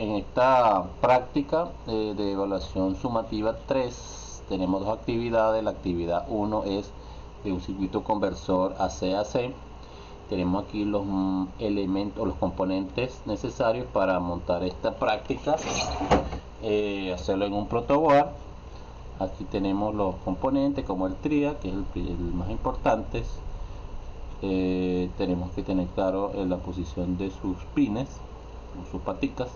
En esta práctica de evaluación sumativa 3 tenemos dos actividades. La actividad 1 es de un circuito conversor AC-AC. Tenemos aquí los elementos, los componentes necesarios para montar esta práctica, hacerlo en un protoboard. Aquí tenemos los componentes como el TRIAC, que es el más importante. Tenemos que tener claro la posición de sus pines, sus paticas,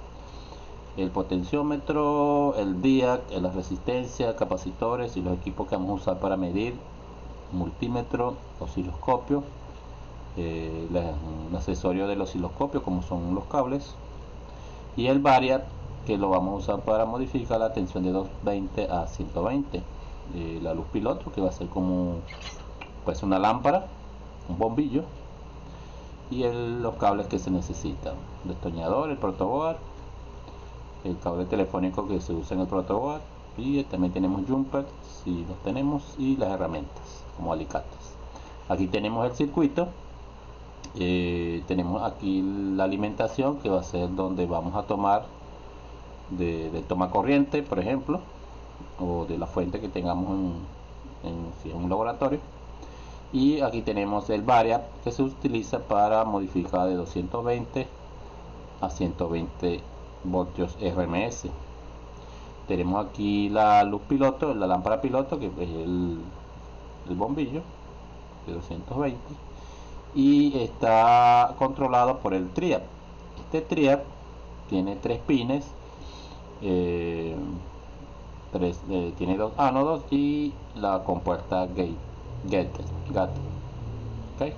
el potenciómetro, el DIAC, la resistencia, capacitores y los equipos que vamos a usar para medir: multímetro, osciloscopio, el accesorio del osciloscopio como son los cables, y el variac, que lo vamos a usar para modificar la tensión de 220 a 120. La luz piloto, que va a ser como pues una lámpara, un bombillo, y los cables que se necesitan: el destornillador, el protoboard, el cable telefónico que se usa en el protoboard, y también tenemos jumper si los tenemos, y las herramientas como alicates. Aquí tenemos el circuito. Tenemos aquí la alimentación, que va a ser donde vamos a tomar de toma corriente, por ejemplo, o de la fuente que tengamos si es un laboratorio. Y aquí tenemos el variac, que se utiliza para modificar de 220 a 120 voltios RMS. Tenemos aquí la luz piloto, la lámpara piloto, que es el bombillo de 220, y está controlado por el TRIAC. Este TRIAC tiene 3 pines, tiene 2 ánodos y la compuerta gate. Okay.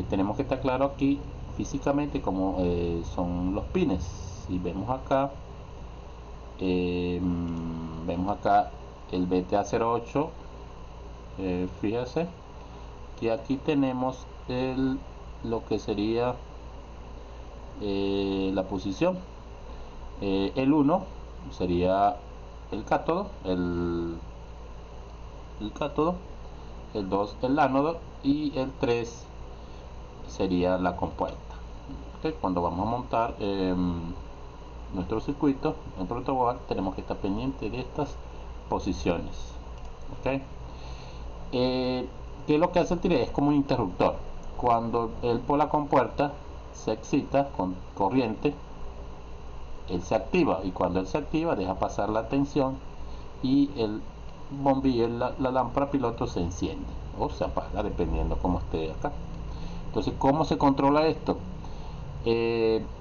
Tenemos que estar claro aquí físicamente cómo son los pines. Si vemos acá, el BTA08, fíjese que aquí tenemos lo que sería la posición. El 1 sería el cátodo, el 2 el ánodo, y el 3 sería la compuerta. Okay. Cuando vamos a montar nuestro circuito en protoboard, tenemos que estar pendiente de estas posiciones. Okay. ¿Qué es lo que hace el TRIAC? Es como un interruptor. Cuando el por la compuerta se excita con corriente, él se activa, y cuando él se activa deja pasar la tensión y el bombillo, la lámpara piloto, se enciende o se apaga dependiendo como esté acá. Entonces, ¿cómo se controla esto?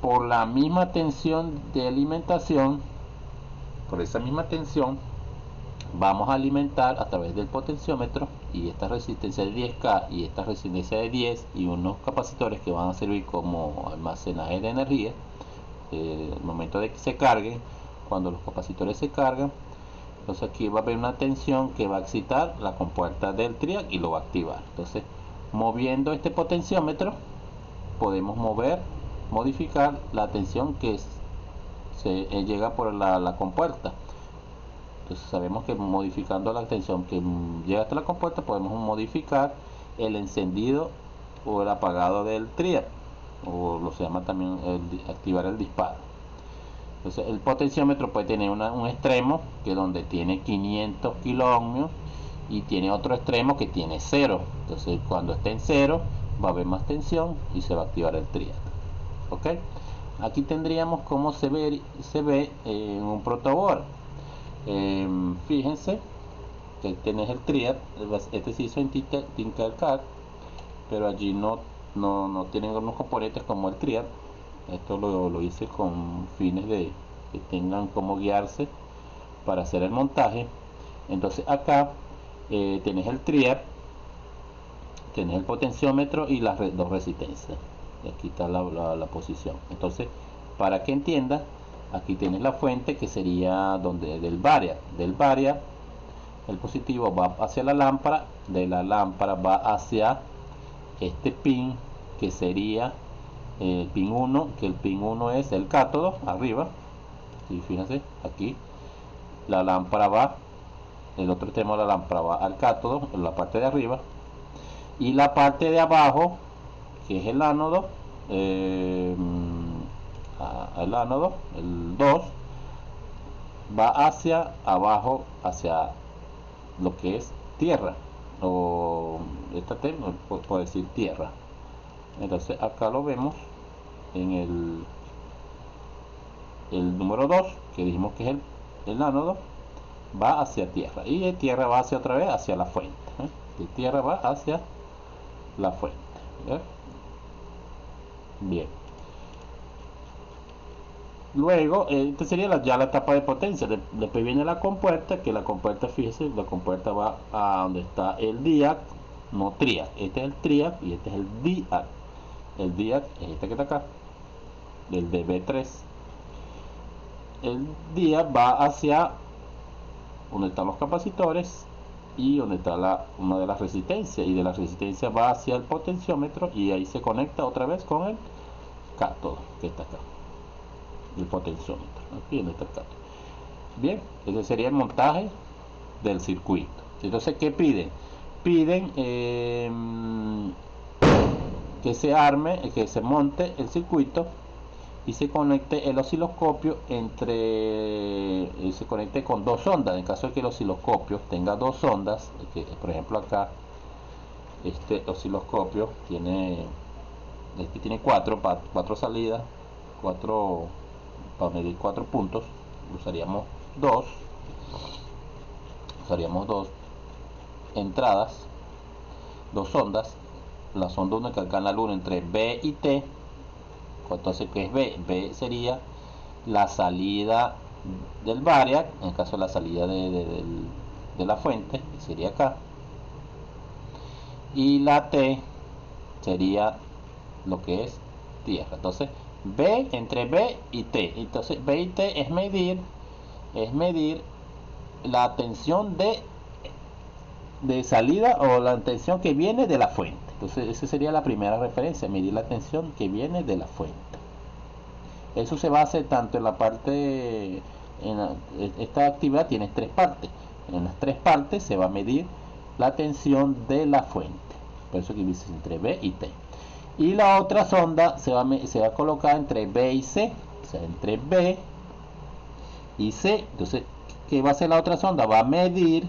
Por la misma tensión de alimentación, por esa misma tensión vamos a alimentar a través del potenciómetro y esta resistencia de 10K y esta resistencia de 10 y unos capacitores que van a servir como almacenaje de energía. El momento de que se carguen, cuando los capacitores se cargan, entonces aquí va a haber una tensión que va a excitar la compuerta del TRIAC y lo va a activar. Entonces, moviendo este potenciómetro podemos modificar la tensión que llega por la compuerta. Entonces sabemos que modificando la tensión que llega hasta la compuerta podemos modificar el encendido o el apagado del TRIAC, o lo se llama también activar el disparo. Entonces el potenciómetro puede tener un extremo que donde tiene 500 kiloohmios y tiene otro extremo que tiene 0. Entonces cuando esté en 0 va a haber más tensión y se va a activar el TRIAC. Okay. Aquí tendríamos cómo se ve en un protoboard. Fíjense que tenés el TRIAC. Este se hizo en Tinkercad, pero allí no tienen unos componentes como el TRIAC. Esto lo hice con fines de que tengan cómo guiarse para hacer el montaje. Entonces acá tenés el TRIAC, tenés el potenciómetro y las dos resistencias. Y aquí está la posición. Entonces, para que entiendas, aquí tienes la fuente, que sería del variac. Del variac, el positivo va hacia la lámpara, de la lámpara va hacia este pin, que sería el pin 1, que el pin 1 es el cátodo, arriba. Y fíjense, aquí la lámpara va, el otro extremo de la lámpara va al cátodo, en la parte de arriba, y la parte de abajo, que es el ánodo, al ánodo, el 2 va hacia abajo, hacia lo que es tierra, o esta T por decir tierra. Entonces acá lo vemos en el número 2, que dijimos que es el ánodo, va hacia tierra, y de tierra va hacia otra vez hacia la fuente, de tierra va hacia la fuente. Bien, luego esta sería ya la etapa de potencia. Después viene la compuerta, que la compuerta, fíjese, la compuerta va a donde está el diac, no triac. Este es el triac y este es el diac. El diac es este que está acá, el DB3. El diac va hacia donde están los capacitores y donde está una de las resistencias, y de la resistencia va hacia el potenciómetro, y ahí se conecta otra vez con el cátodo, que está acá, el potenciómetro, aquí en este cátodo. Bien, ese sería el montaje del circuito. Entonces, ¿qué piden? Piden que se arme, que se monte el circuito y se conecte el osciloscopio se conecte con dos ondas. En caso de que el osciloscopio tenga dos ondas, que por ejemplo acá este osciloscopio tiene cuatro salidas, para medir 4 puntos, usaríamos dos entradas, dos ondas. La sonda única del canal 1 entre B y T. Entonces, ¿qué es B? B sería la salida del variac, en el caso de la salida de la fuente, que sería acá, y la T sería lo que es tierra. Entonces, B entre B y T. Entonces, B y T es medir la tensión de salida, o la tensión que viene de la fuente. Entonces, esa sería la primera referencia, medir la tensión que viene de la fuente. Eso se basa tanto en la parte, esta actividad tiene tres partes. En las tres partes se va a medir la tensión de la fuente. Por eso que dice entre B y T. Y la otra sonda se va a colocar entre B y C. O sea, entre B y C. Entonces, ¿qué va a hacer la otra sonda? Va a medir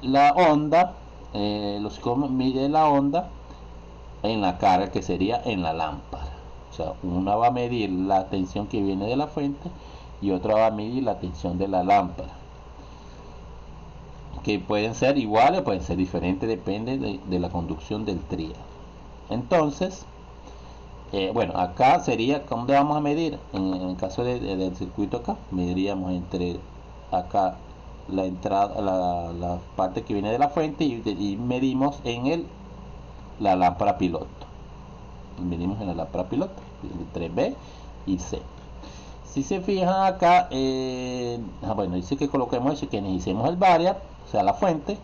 la onda, mide la onda en la carga, que sería en la lámpara. O sea, una va a medir la tensión que viene de la fuente y otra va a medir la tensión de la lámpara, que pueden ser iguales o pueden ser diferentes, depende de la conducción del trial. Entonces, bueno, acá sería, ¿cómo vamos a medir? En el caso del circuito acá, mediríamos entre acá la entrada, la parte que viene de la fuente, y medimos en la lámpara piloto. Medimos en la lámpara piloto entre B y C. Si se fijan acá, bueno, dice que coloquemos eso, que iniciemos el variac, o sea la fuente,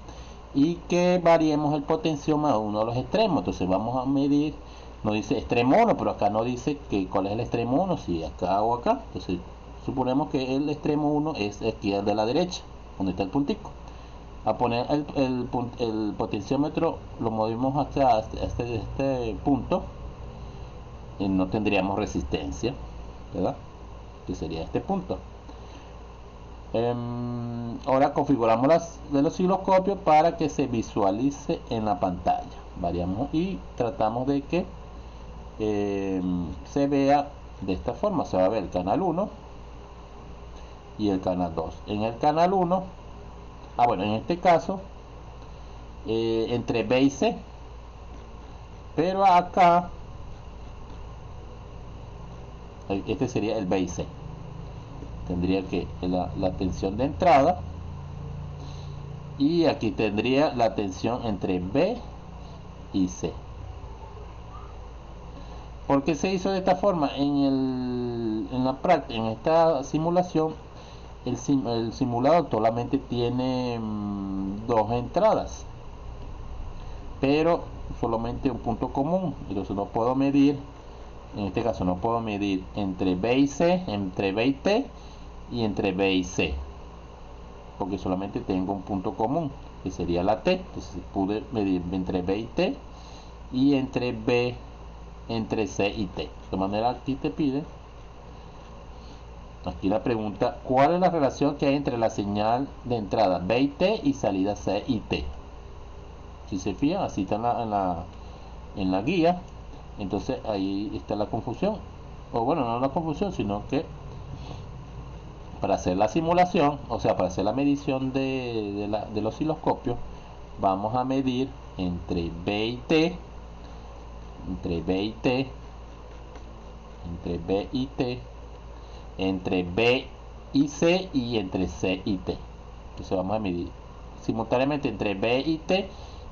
y que variemos el potenciómetro a uno de los extremos. Entonces vamos a medir, nos dice extremo 1, pero acá no dice cuál es el extremo 1, si acá o acá. Entonces suponemos que el extremo 1 es aquí de la derecha, donde está el puntico. A poner el potenciómetro, lo movimos hasta este punto, y no tendríamos resistencia, ¿verdad? Que sería este punto. Ahora configuramos el osciloscopio para que se visualice en la pantalla. Variamos y tratamos de que se vea de esta forma. Se va a ver el canal 1 y el canal 2. En el canal 1, bueno, en este caso entre B y C, pero acá este sería el B y C. Tendría que la tensión de entrada, y aquí tendría la tensión entre B y C. ¿Por qué se hizo de esta forma? En esta simulación, el simulador solamente tiene dos entradas, pero solamente un punto común. Entonces no puedo medir, en este caso no puedo medir entre B y C, entre B y T, y entre B y C, porque solamente tengo un punto común, que sería la T. Entonces pude medir entre B y T, y entre B entre C y T. De manera aquí te pide, aquí la pregunta, ¿cuál es la relación que hay entre la señal de entrada B y T y salida C y T? Si se fijan, así está en la guía. Entonces ahí está la confusión, o bueno, no la confusión, sino que para hacer la simulación, o sea, para hacer la medición del osciloscopio, vamos a medir entre B y T, entre B y T, entre B y T, entre B y C y entre C y T. Entonces vamos a medir simultáneamente entre B y T,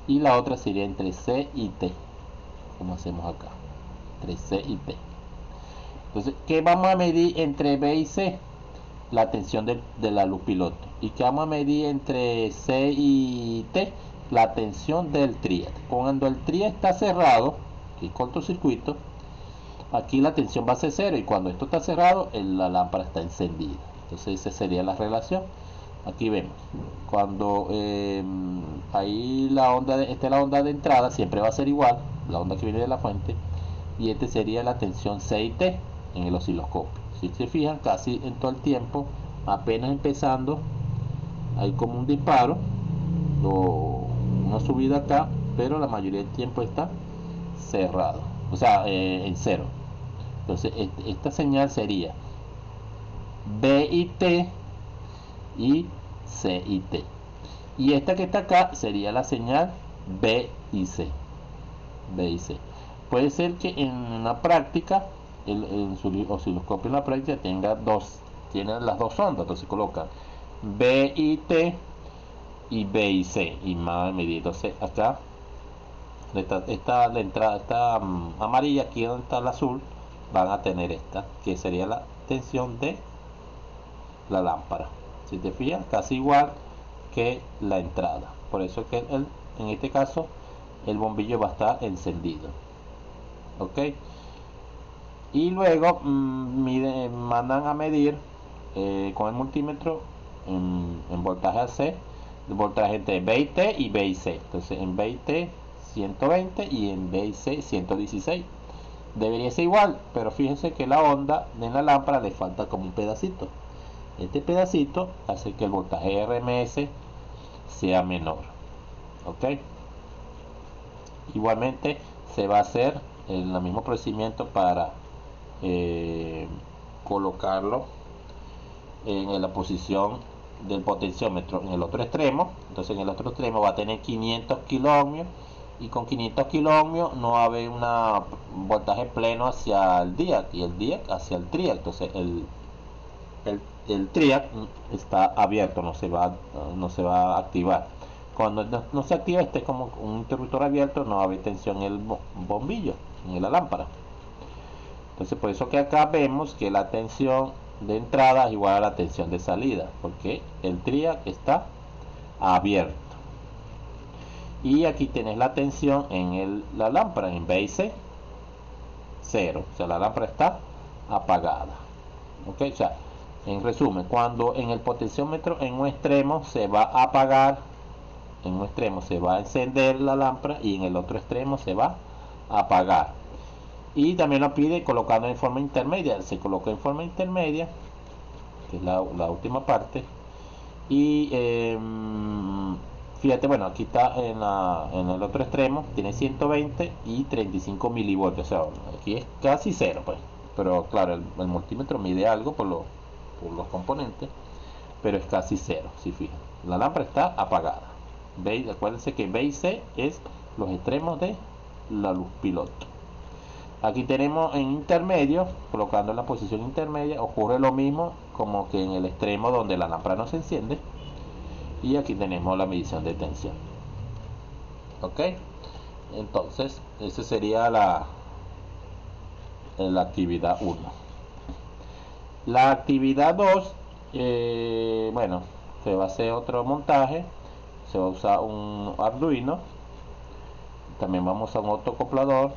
y la otra sería entre C y T, como hacemos acá, entre C y T. Entonces, ¿qué vamos a medir entre B y C? La tensión de la luz piloto. ¿Y qué vamos a medir entre C y T? La tensión del triac. Cuando el triac está cerrado, que es cortocircuito, aquí la tensión va a ser cero, y cuando esto está cerrado, la lámpara está encendida. Entonces esa sería la relación. Aquí vemos, cuando ahí esta es la onda de entrada, siempre va a ser igual, la onda que viene de la fuente, y este sería la tensión C y T en el osciloscopio. Si se fijan, casi en todo el tiempo, apenas empezando, hay como un disparo o una subida acá, pero la mayoría del tiempo está cerrado, o sea, en cero. Entonces esta señal sería B y T y C y T, y esta que está acá sería la señal B y C. B y C. Puede ser que en la práctica el osciloscopio en la práctica tiene las dos ondas, entonces coloca B y T y B y C y más medir. Entonces acá la entrada está amarilla, aquí donde está el azul van a tener esta, que sería la tensión de la lámpara. Si te fijas, casi igual que la entrada. Por eso que en este caso el bombillo va a estar encendido. Ok. Y luego mandan a medir con el multímetro en voltaje AC, el voltaje entre B y T y B y C. Entonces en B y T 120 y en B y C 116. Debería ser igual, pero fíjense que la onda en la lámpara le falta como un pedacito. Este pedacito hace que el voltaje RMS sea menor. Ok. Igualmente se va a hacer el mismo procedimiento para colocarlo en la posición del potenciómetro en el otro extremo. Entonces en el otro extremo va a tener 500 kiloohmios, y con 500 kiloohmios no va a haber un voltaje pleno hacia el diac y el diac hacia el triac. Entonces el triac está abierto, no se va a activar. Cuando no se activa, este es como un interruptor abierto, no va a haber tensión en el bombillo, en la lámpara. Entonces por eso que acá vemos que la tensión de entrada es igual a la tensión de salida, porque el triac está abierto. Y aquí tenés la tensión en la lámpara, en B y C, 0. O sea, la lámpara está apagada. Ok, o sea, en resumen, cuando en el potenciómetro en un extremo se va a apagar, en un extremo se va a encender la lámpara y en el otro extremo se va a apagar. Y también lo pide colocando en forma intermedia. Se coloca en forma intermedia, que es la última parte. Y fíjate, bueno, aquí está en el otro extremo, tiene 120 y 35 milivoltios. O sea, aquí es casi cero, pues. Pero claro, el multímetro mide algo por los componentes, pero es casi cero, si fijan. La lámpara está apagada. Acuérdense que B y C es los extremos de la luz piloto. Aquí tenemos en intermedio, colocando en la posición intermedia, ocurre lo mismo como que en el extremo donde la lámpara no se enciende. Y aquí tenemos la medición de tensión. Ok, entonces esa sería la actividad 1. La actividad 2, bueno, se va a hacer otro montaje. Se va a usar un Arduino, también vamos a usar un autoacoplador,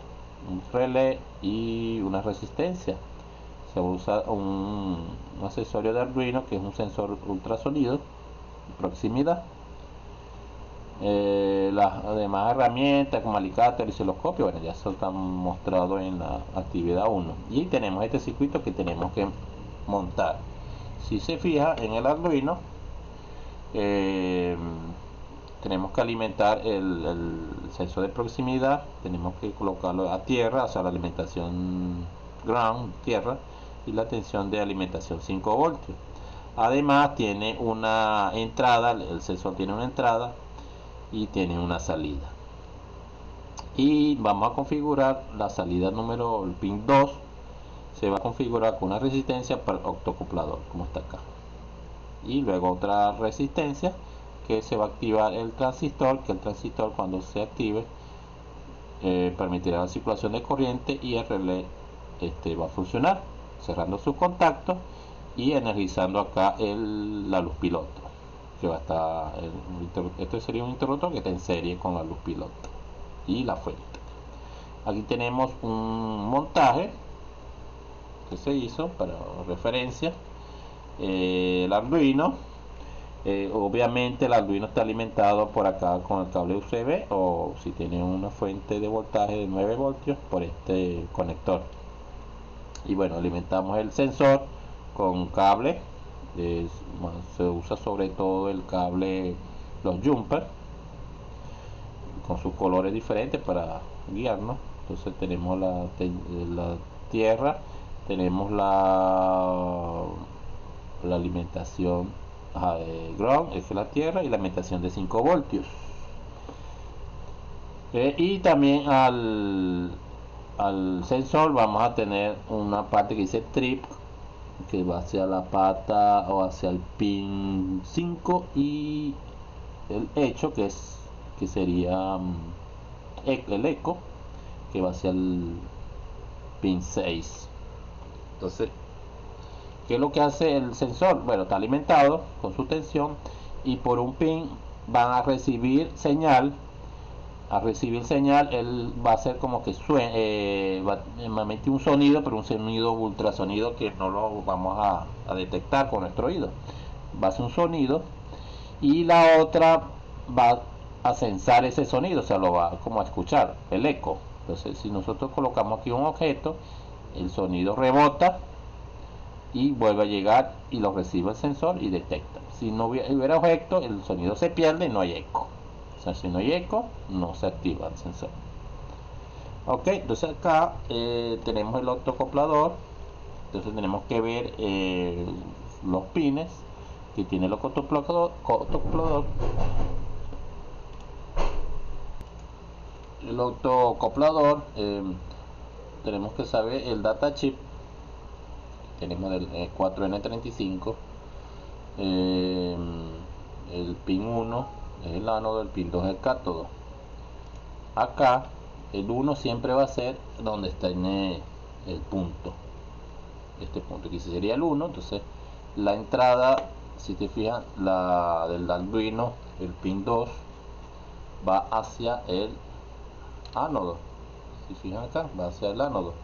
un relé y una resistencia. Se va a usar un accesorio de Arduino, que es un sensor ultrasonido, proximidad. Las demás herramientas como alicate, el osciloscopio, bueno, ya eso está mostrado en la actividad 1. Y tenemos este circuito que tenemos que montar. Si se fija en el Arduino, tenemos que alimentar el sensor de proximidad, tenemos que colocarlo a tierra, o sea, la alimentación ground, tierra, y la tensión de alimentación 5 voltios. Además tiene una entrada, el sensor tiene una entrada y tiene una salida. Y vamos a configurar la salida número, el pin 2, se va a configurar con una resistencia para el octocoplador, como está acá. Y luego otra resistencia que se va a activar el transistor, que el transistor cuando se active permitirá la circulación de corriente y el relé va a funcionar, cerrando sus contactos y energizando acá la luz piloto, que va a estar, este sería un interruptor que está en serie con la luz piloto y la fuente. Aquí tenemos un montaje que se hizo para referencia. El Arduino, obviamente el Arduino está alimentado por acá con el cable USB, o si tiene una fuente de voltaje de 9 voltios por este conector. Y bueno, alimentamos el sensor con cable, se usa sobre todo el cable, los jumper, con sus colores diferentes para guiarnos. Entonces tenemos la tierra, tenemos la alimentación ground, es la tierra, y la alimentación de 5 voltios. Y también al sensor vamos a tener una parte que dice trip, que va hacia la pata o hacia el pin 5, y el hecho que sería el eco, que va hacia el pin 6. Entonces, ¿qué es lo que hace el sensor? Bueno, está alimentado con su tensión y por un pin van a recibir señal. A recibir señal, él va a hacer como que suene, va a emitir un sonido, pero un sonido ultrasonido que no lo vamos a detectar con nuestro oído. Va a hacer un sonido y la otra va a sensar ese sonido, o sea, lo va como a escuchar, el eco. Entonces, si nosotros colocamos aquí un objeto, el sonido rebota y vuelve a llegar y lo recibe el sensor y detecta. Si no hubiera objeto, el sonido se pierde y no hay eco. O sea, si no hay eco, no se activa el sensor. Ok, entonces acá tenemos el octocoplador. Entonces tenemos que ver los pines que tiene el octocoplador. El octocoplador, tenemos que saber el data chip. Tenemos el 4N35, el pin 1 es el ánodo, el pin 2 es el cátodo. Acá el 1 siempre va a ser donde está en el punto, este punto que sería el 1. Entonces la entrada, si te fijas, la del Arduino, el pin 2 va hacia el ánodo. Si fijan acá, va hacia el ánodo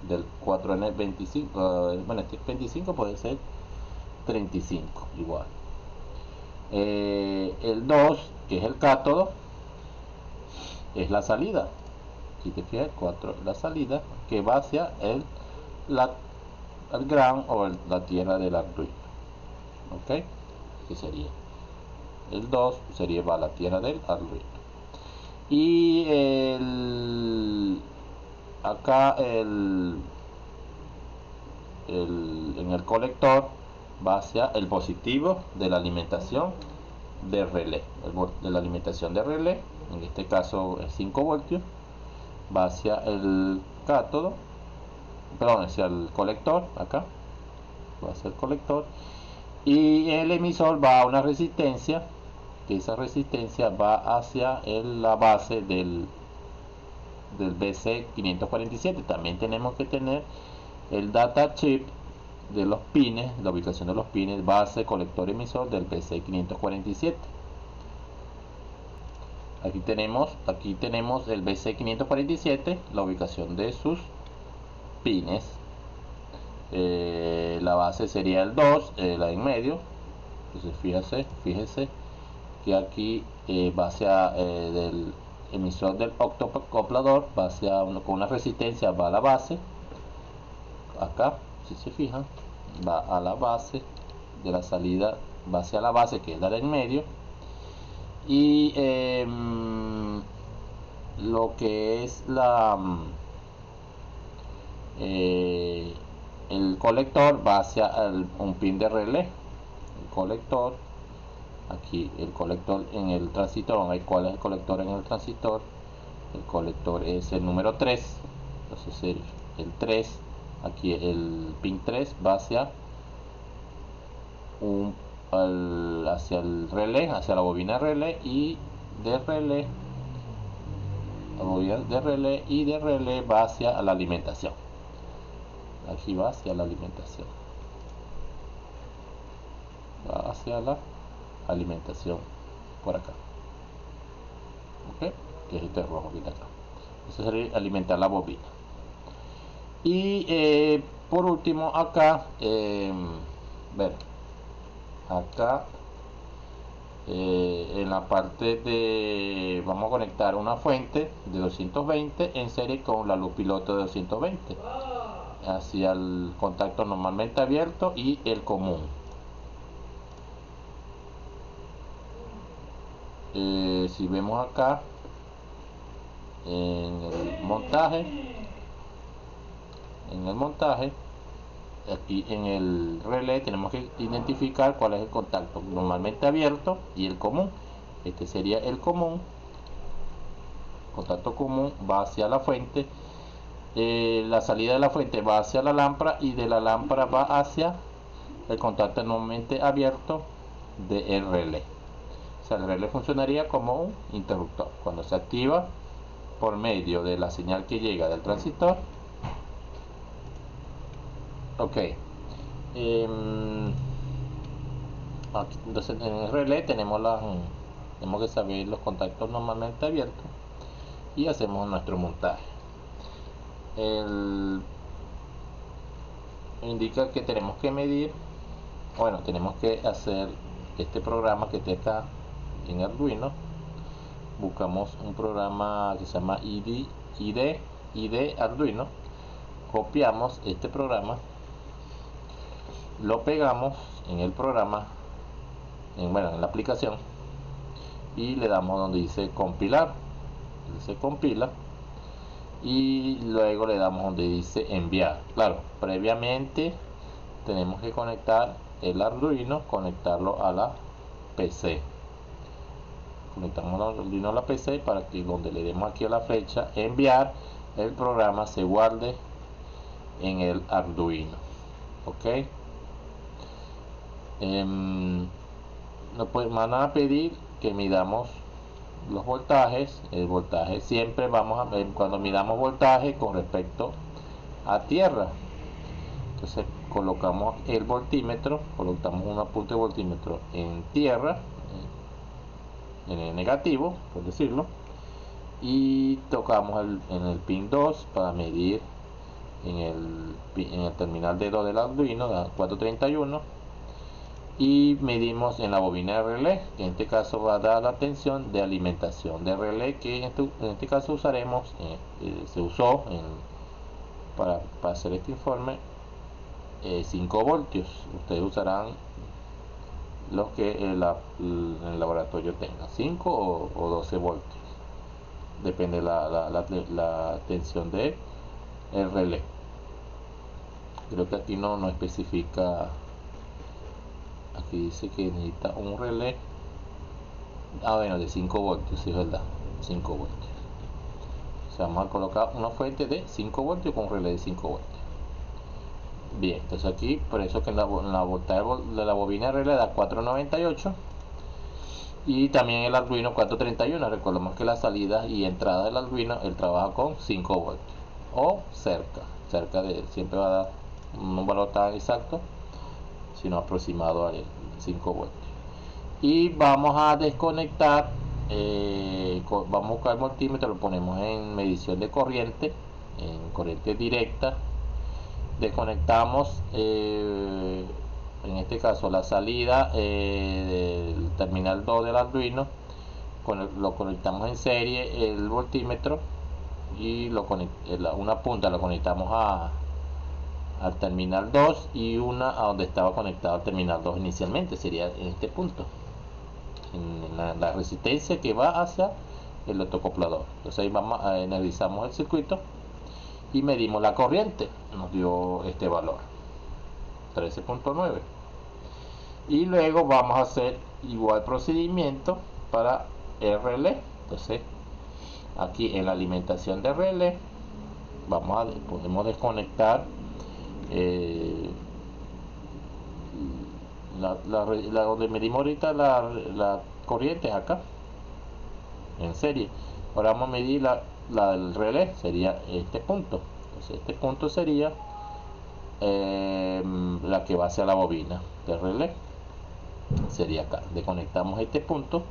del 4N25. Bueno, este es 25, puede ser 35 igual. El 2, que es el cátodo, es la salida. Si te fijas, 4 la salida, que va hacia el ground o la tierra del Arduino. Ok, que sería el 2, sería va a la tierra del Arduino. Y acá en el colector va hacia el positivo de la alimentación de relé, de la alimentación de relé, en este caso es 5 voltios, va hacia el cátodo, perdón, hacia el colector, acá va hacia el colector, y el emisor va a una resistencia, que esa resistencia va hacia la base del BC547. También tenemos que tener el data chip de los pines, la ubicación de los pines, base, colector, emisor del BC547. Aquí tenemos el BC547, la ubicación de sus pines. La base sería el 2, la en medio. Entonces fíjese que aquí va hacia del emisor del octocoplador, va hacia con una resistencia, va a la base. Acá, si se fijan, va a la base de la salida, va hacia la base, que es la del medio. Y lo que es el colector va hacia un pin de relé. El colector, aquí el colector en el transistor, ¿cuál es el colector en el transistor? El colector es el número 3, entonces el 3, aquí el pin 3 va hacia hacia el relé, hacia la bobina relé, y de relé, la bobina de relé, y de relé va hacia la alimentación. Aquí va hacia la alimentación, va hacia la alimentación por acá, ok, que es este rojo que está acá. Eso sería alimentar la bobina. Y por último acá, ver, acá en la parte de, vamos a conectar una fuente de 220 en serie con la luz piloto de 220 hacia el contacto normalmente abierto y el común. Si vemos acá en el montaje, aquí en el relé tenemos que identificar cuál es el contacto normalmente abierto y el común. Este sería el común. Contacto común va hacia la fuente, la salida de la fuente va hacia la lámpara, y de la lámpara va hacia el contacto normalmente abierto del relé. O sea, el relé funcionaría como un interruptor. Cuando se activa por medio de la señal que llega del transistor. Ok. Aquí, entonces en el relé tenemos que saber los contactos normalmente abiertos y hacemos nuestro montaje. Indica que tenemos que medir, bueno, tenemos que hacer este programa que está acá en Arduino. Buscamos un programa que se llama ID Arduino, copiamos este programa, lo pegamos en el programa, en la aplicación, y le damos donde dice compilar. Se compila y luego le damos donde dice enviar. Claro, previamente tenemos que conectar el Arduino, conectarlo a la PC. Conectamos el Arduino a la PC para que donde le demos aquí a la flecha enviar, el programa se guarde en el Arduino. Ok. Nos van a pedir que midamos los voltajes. El voltaje siempre vamos a ver cuando midamos voltaje con respecto a tierra. Entonces colocamos el voltímetro, colocamos una punta de voltímetro en tierra, en el negativo, por decirlo, y tocamos en el pin 2 para medir en el terminal de 2 del Arduino, 431, y medimos en la bobina de relé, que en este caso va a dar la tensión de alimentación de relé, que en este caso usaremos, se usó para hacer este informe, 5 voltios. Ustedes usarán los que el laboratorio tenga, 5 o 12 voltios, depende la tensión de el relé. Creo que aquí no especifica. Aquí dice que necesita un relé, bueno, de 5 voltios, sí, es verdad, 5 voltios. O sea, vamos a colocar una fuente de 5 voltios con un relé de 5 voltios. Bien, entonces aquí, por eso que en la voltaje de la bobina de relé da 498, y también el Arduino 431. Recordemos que la salida y entrada del Arduino, él trabaja con 5 voltios o cerca de, siempre va a dar un valor tan exacto, sino aproximado a 5 voltios. Y vamos a desconectar, vamos a buscar el multímetro, lo ponemos en medición de corriente, en corriente directa. Desconectamos el en este caso la salida del terminal 2 del Arduino, lo conectamos en serie el voltímetro y una punta la conectamos al terminal 2 y una a donde estaba conectado al terminal 2 inicialmente, sería en este punto, en la resistencia que va hacia el autoacoplador. Entonces ahí vamos a energizamos el circuito y medimos la corriente, nos dio este valor 13.9, y luego vamos a hacer igual procedimiento para el relé. Entonces aquí en la alimentación de relé podemos desconectar donde medimos ahorita la corriente acá en serie. Ahora vamos a medir la del relé, sería este punto. Entonces este punto sería la que va hacia la bobina del relé, sería acá. Desconectamos este punto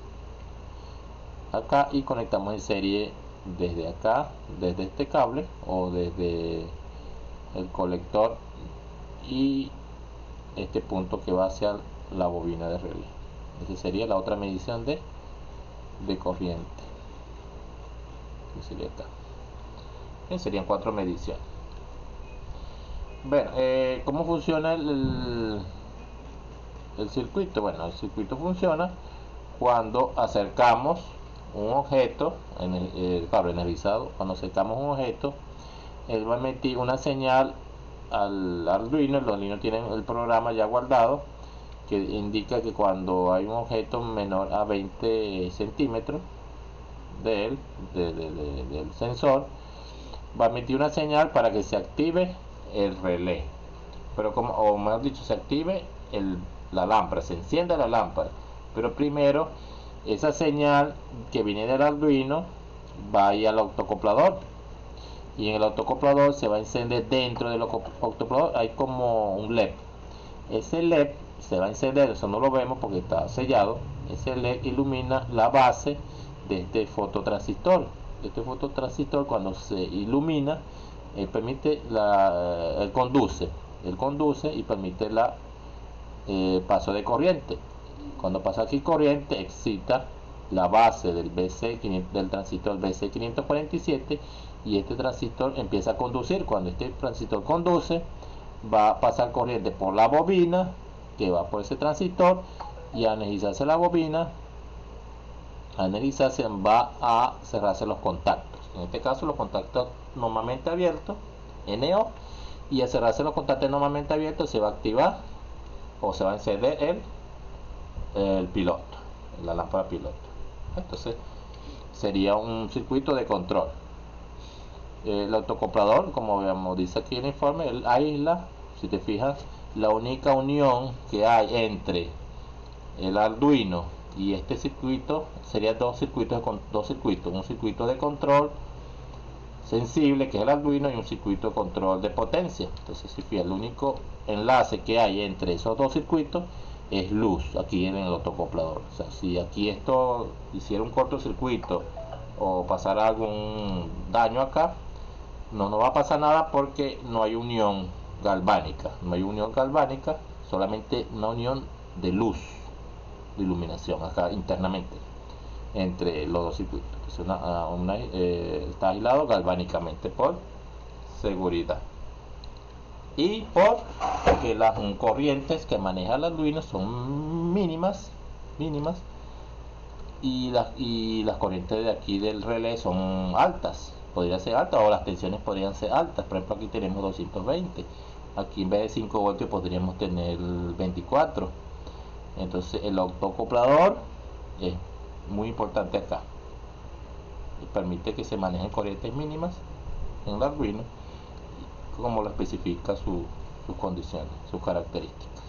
acá y conectamos en serie desde acá, desde este cable o desde el colector, y este punto que va hacia la bobina de relé. Esa sería la otra medición de corriente, que sería acá. Serían 4 mediciones. Bueno, ¿cómo funciona el circuito? Bueno, el circuito funciona cuando acercamos un objeto, claro, energizado. Cuando acercamos un objeto, él va a emitir una señal al Arduino. El Arduino tiene el programa ya guardado que indica que cuando hay un objeto menor a 20 centímetros de él, del sensor, va a emitir una señal para que se active el relé, pero o mejor dicho, se active la lámpara, se encienda la lámpara. Pero primero esa señal que viene del Arduino va a ir al autoacoplador, y en el autoacoplador se va a encender. Dentro del autoacoplador hay como un LED. Ese LED se va a encender, eso no lo vemos porque está sellado. Ese LED ilumina la base de este fototransistor. Este fototransistor, cuando se ilumina, permite él conduce y permite paso de corriente. Cuando pasa aquí corriente, excita la base del transistor BC547, y este transistor empieza a conducir. Cuando este transistor conduce, va a pasar corriente por la bobina que va por ese transistor, y a energizarse la bobina, va a cerrarse los contactos. En este caso los contactos normalmente abiertos, NO, y al cerrarse los contactos normalmente abiertos se va a activar o se va a encender el piloto, la lámpara piloto. Entonces sería un circuito de control. El autoacoplador, como dice aquí el informe, él aísla, si te fijas, la única unión que hay entre el Arduino y este circuito sería dos circuitos, un circuito de control sensible, que es el Arduino, y un circuito de control de potencia. Entonces, si fijas, el único enlace que hay entre esos dos circuitos es luz aquí en el autoacoplador. O sea, si aquí esto hiciera un cortocircuito o pasara algún daño acá, no va a pasar nada, porque no hay unión galvánica, solamente una unión de luz, de iluminación acá internamente entre los dos circuitos. Está aislado galvánicamente por seguridad, y porque las corrientes que maneja el Arduino son mínimas, y las corrientes de aquí del relé son altas. Podría ser alta, o las tensiones podrían ser altas. Por ejemplo, aquí tenemos 220, aquí en vez de 5 voltios podríamos tener 24. Entonces el autoacoplador es muy importante acá, y permite que se manejen corrientes mínimas en el Arduino, como lo especifica sus condiciones, sus características.